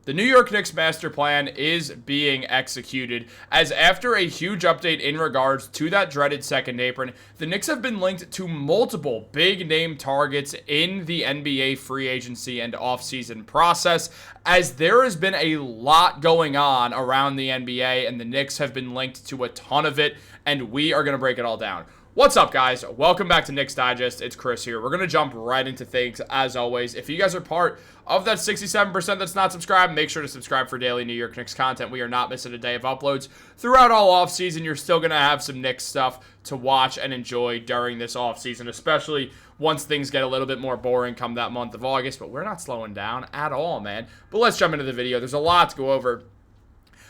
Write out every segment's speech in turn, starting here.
The New York Knicks master plan is being executed, as after a huge update in regards to that dreaded second apron, the Knicks have been linked to multiple big-name targets in the NBA free agency and offseason process, as there has been a lot going on around the NBA, and the Knicks have been linked to a ton of it, and we are going to break it all down. What's up, guys? Welcome back to Knicks Digest. It's Chris here. We're going to jump right into things, as always. If you guys are part of that 67% that's not subscribed, make sure to subscribe for daily New York Knicks content. We are not missing a day of uploads. Throughout all offseason, you're still going to have some Knicks stuff to watch and enjoy during this offseason, especially once things get a little bit more boring come that month of August. But we're not slowing down at all, man. But let's jump into the video. There's a lot to go over.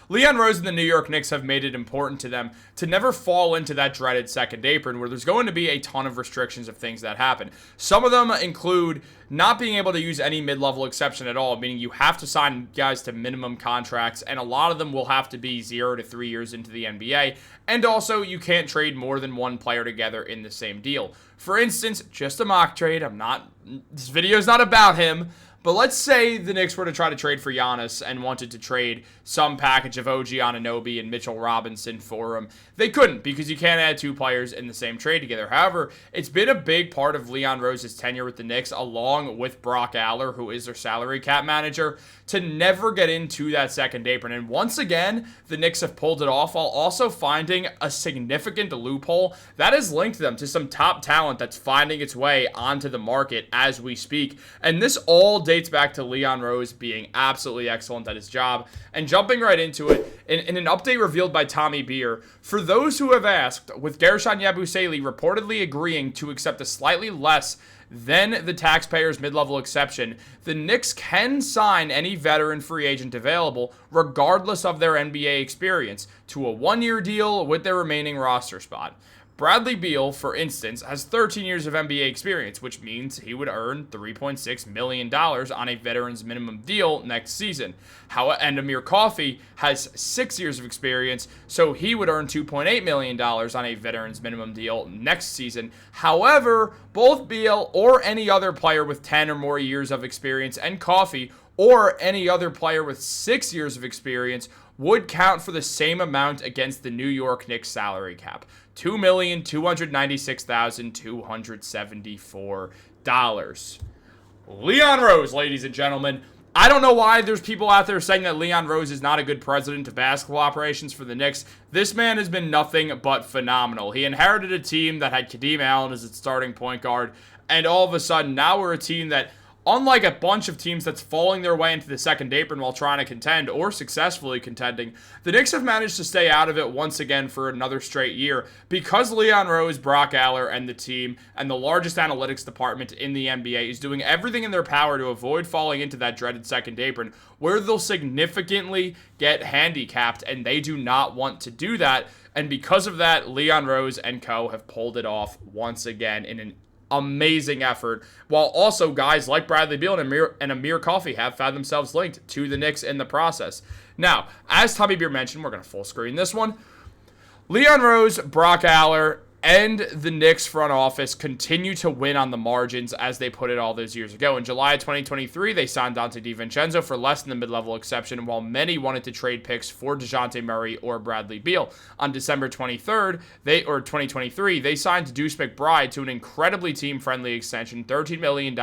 Leon Rose and the New York Knicks have made it important to them to never fall into that dreaded second apron where there's going to be a ton of restrictions of things that happen. Some of them include not being able to use any mid-level exception at all, meaning you have to sign guys to minimum contracts, and a lot of them will have to be 0 to 3 years into the NBA, and also you can't trade more than one player together in the same deal. For instance, just a mock trade. This video is not about him. But let's say the Knicks were to try to trade for Giannis and wanted to trade some package of OG Anunoby and Mitchell Robinson for him. They couldn't, because you can't add two players in the same trade together. However, it's been a big part of Leon Rose's tenure with the Knicks, along with Brock Aller, who is their salary cap manager, to never get into that second apron. And once again, the Knicks have pulled it off while also finding a significant loophole that has linked them to some top talent that's finding its way onto the market as we speak. And this all dates back to Leon Rose being absolutely excellent at his job. And jumping right into it, in an update revealed by Tommy Beer, for those who have asked, with Gershon Yabusele reportedly agreeing to accept a slightly less than the taxpayers' mid-level exception, the Knicks can sign any veteran free agent available, regardless of their NBA experience, to a one-year deal with their remaining roster spot. Bradley Beal, for instance, has 13 years of NBA experience, which means he would earn $3.6 million on a veteran's minimum deal next season. And Amir Coffey has 6 years of experience, so he would earn $2.8 million on a veteran's minimum deal next season. However, both Beal or any other player with 10 or more years of experience and Coffey or any other player with 6 years of experience would count for the same amount against the New York Knicks salary cap. $2,296,274. Leon Rose, ladies and gentlemen. I don't know why there's people out there saying that Leon Rose is not a good president of basketball operations for the Knicks. This man has been nothing but phenomenal. He inherited a team that had Kadeem Allen as its starting point guard, and all of a sudden now we're a team that, unlike a bunch of teams that's falling their way into the second apron while trying to contend or successfully contending, the Knicks have managed to stay out of it once again for another straight year because Leon Rose, Brock Aller, and the team and the largest analytics department in the NBA is doing everything in their power to avoid falling into that dreaded second apron where they'll significantly get handicapped, and they do not want to do that. And because of that, Leon Rose and co. have pulled it off once again in an amazing effort, while also guys like Bradley Beal and Amir Coffey have found themselves linked to the Knicks in the process. Now, as Tommy Beer mentioned, we're going to full screen this one. Leon Rose, Brock Aller, and the Knicks front office continue to win on the margins as they put it all those years ago. In July of 2023, they signed Dante DiVincenzo for less than the mid-level exception, while many wanted to trade picks for DeJounte Murray or Bradley Beal. On December 23rd, 2023, they signed Deuce McBride to an incredibly team-friendly extension, $13 million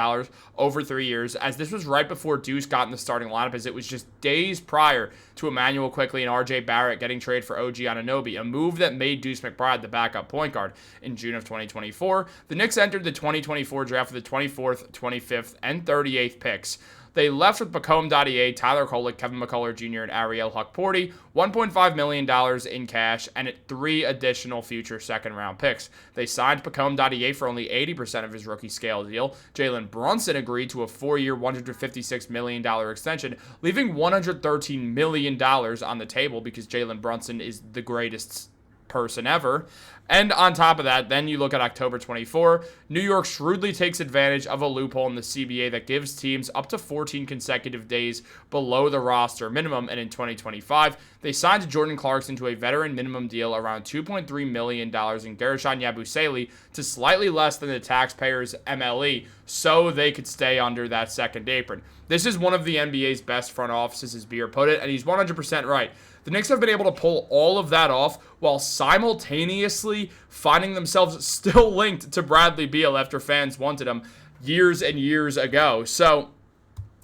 over 3 years, as this was right before Deuce got in the starting lineup, as it was just days prior to Emmanuel Quickley and RJ Barrett getting traded for OG Anunoby, a move that made Deuce McBride the backup point guard. In June of 2024, the Knicks entered the 2024 draft with the 24th, 25th, and 38th picks. They left with Bacome Dadier, Tyler Kolek, Kevin McCullough Jr., and Ariel Huckporty, $1.5 million in cash, and 3 additional future second-round picks. They signed Bacome Dadier for only 80% of his rookie scale deal. Jalen Brunson agreed to a 4-year, $156 million extension, leaving $113 million on the table because Jalen Brunson is the greatest person ever. And on top of that, then you look at October 24, New York shrewdly takes advantage of a loophole in the CBA that gives teams up to 14 consecutive days below the roster minimum, and in 2025, They signed Jordan Clarkson to a veteran minimum deal around $2.3 million and Gershon Yabusele to slightly less than the taxpayers' MLE so they could stay under that second apron. This is one of the NBA's best front offices, as Beer put it, and he's 100% right. The Knicks have been able to pull all of that off while simultaneously finding themselves still linked to Bradley Beal after fans wanted him years and years ago. So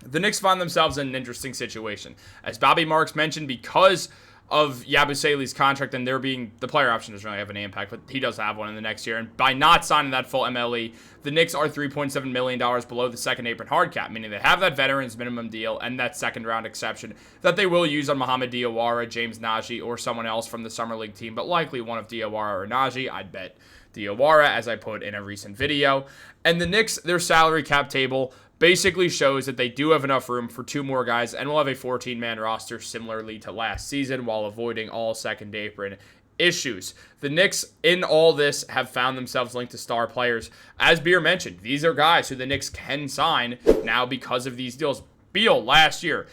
the Knicks find themselves in an interesting situation. As Bobby Marks mentioned, because of Yabusele's contract and there being the player option doesn't really have any impact, but he does have one in the next year. And by not signing that full MLE, the Knicks are $3.7 million below the second apron hard cap, meaning they have that veterans minimum deal and that second round exception that they will use on Mohamed Diawara, James Najee, or someone else from the Summer League team, but likely one of Diawara or Najee. I'd bet Diawara, as I put in a recent video. And the Knicks, their salary cap table basically shows that they do have enough room for two more guys and will have a 14-man roster similarly to last season while avoiding all second apron issues. The Knicks, in all this, have found themselves linked to star players. As Beer mentioned, these are guys who the Knicks can sign now because of these deals. Beal, last year,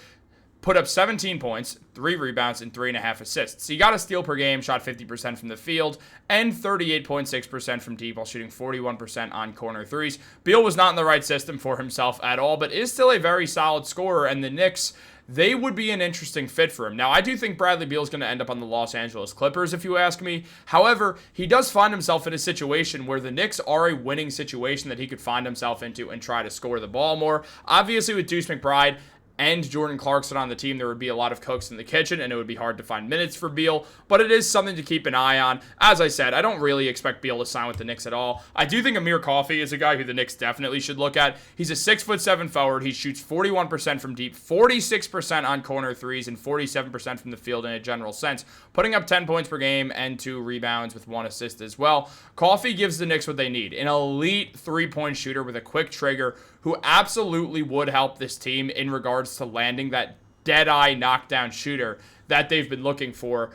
put up 17 points, 3 rebounds, and 3.5 assists. He got a steal per game, shot 50% from the field, and 38.6% from deep while shooting 41% on corner threes. Beal was not in the right system for himself at all, but is still a very solid scorer, and the Knicks, they would be an interesting fit for him. Now, I do think Bradley Beal is going to end up on the Los Angeles Clippers, if you ask me. However, he does find himself in a situation where the Knicks are a winning situation that he could find himself into and try to score the ball more. Obviously, with Deuce McBride and Jordan Clarkson on the team, there would be a lot of cooks in the kitchen, and it would be hard to find minutes for Beal, but it is something to keep an eye on. As I said, I don't really expect Beal to sign with the Knicks at all. I do think Amir Coffey is a guy who the Knicks definitely should look at. He's a 6'7" forward. He shoots 41% from deep, 46% on corner threes, and 47% from the field in a general sense, putting up 10 points per game and 2 rebounds with 1 assist as well. Coffey gives the Knicks what they need, an elite three-point shooter with a quick trigger who absolutely would help this team in regards to landing that dead-eye knockdown shooter that they've been looking for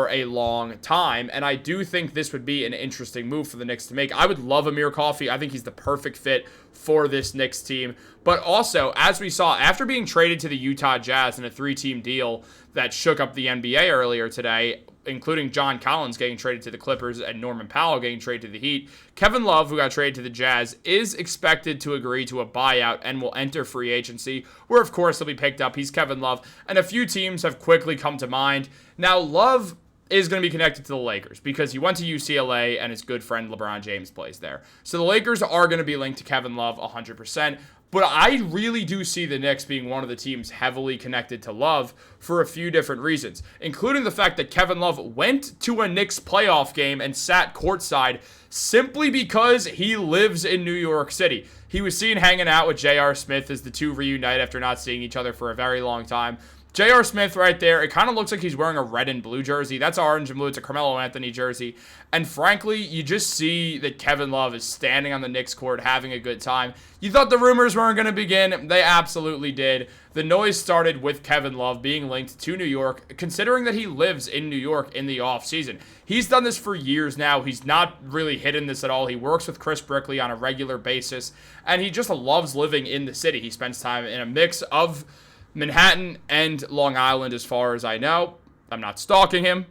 a long time. And I do think this would be an interesting move for the Knicks to make. I would love Amir Coffey. I think he's the perfect fit for this Knicks team. But also, as we saw, after being traded to the Utah Jazz in a 3-team deal that shook up the NBA earlier today, including John Collins getting traded to the Clippers and Norman Powell getting traded to the Heat, Kevin Love, who got traded to the Jazz, is expected to agree to a buyout and will enter free agency, where of course he'll be picked up. He's Kevin Love, and a few teams have quickly come to mind. Now, Love is going to be connected to the Lakers because he went to UCLA and his good friend LeBron James plays there. So the Lakers are going to be linked to Kevin Love 100%. But I really do see the Knicks being one of the teams heavily connected to Love for a few different reasons, including the fact that Kevin Love went to a Knicks playoff game and sat courtside simply because he lives in New York City. He was seen hanging out with J.R. Smith as the two reunite after not seeing each other for a very long time. J.R. Smith right there, it kind of looks like he's wearing a red and blue jersey. That's orange and blue. It's a Carmelo Anthony jersey. And frankly, you just see that Kevin Love is standing on the Knicks court having a good time. You thought the rumors weren't going to begin. They absolutely did. The noise started with Kevin Love being linked to New York, considering that he lives in New York in the offseason. He's done this for years now. He's not really hidden this at all. He works with Chris Brickley on a regular basis, and he just loves living in the city. He spends time in a mix of Manhattan and Long Island, as far as I know. I'm not stalking him.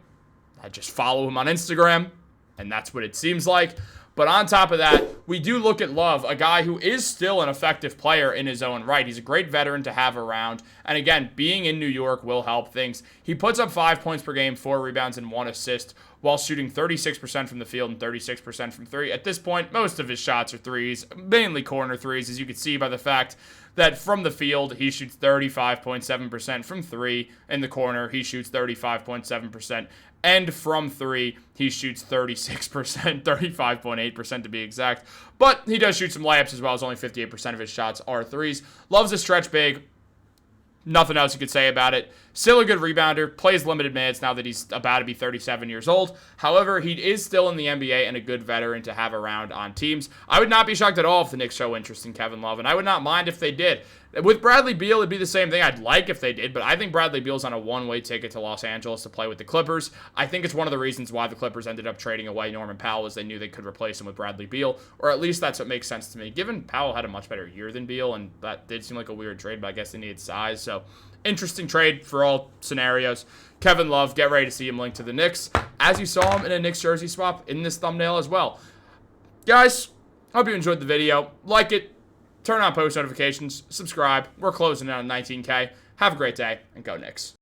I just follow him on Instagram, and that's what it seems like. But on top of that, we do look at Love, a guy who is still an effective player in his own right. He's a great veteran to have around. And again, being in New York will help things. He puts up 5 points per game, 4 rebounds, and 1 assist while shooting 36% from the field and 36% from 3. At this point, most of his shots are threes, mainly corner threes, as you can see by the fact that from the field, he shoots 35.7%. From 3 in the corner, he shoots 35.7%. And from 3, he shoots 36%, 35.8% to be exact. But he does shoot some layups as well, as only 58% of his shots are threes. Loves a stretch big. Nothing else you could say about it. Still a good rebounder. Plays limited minutes now that he's about to be 37 years old. However, he is still in the NBA and a good veteran to have around on teams. I would not be shocked at all if the Knicks show interest in Kevin Love, and I would not mind if they did. With Bradley Beal, it'd be the same thing. I'd like if they did, but I think Bradley Beal's on a one-way ticket to Los Angeles to play with the Clippers. I think it's one of the reasons why the Clippers ended up trading away Norman Powell, is they knew they could replace him with Bradley Beal, or at least that's what makes sense to me. Given Powell had a much better year than Beal, and that did seem like a weird trade, but I guess they needed size, so interesting trade for all scenarios. Kevin Love, get ready to see him linked to the Knicks, as you saw him in a Knicks jersey swap in this thumbnail as well. Guys, hope you enjoyed the video. Like it, turn on post notifications, subscribe. We're closing in on 19K. Have a great day, and go Knicks.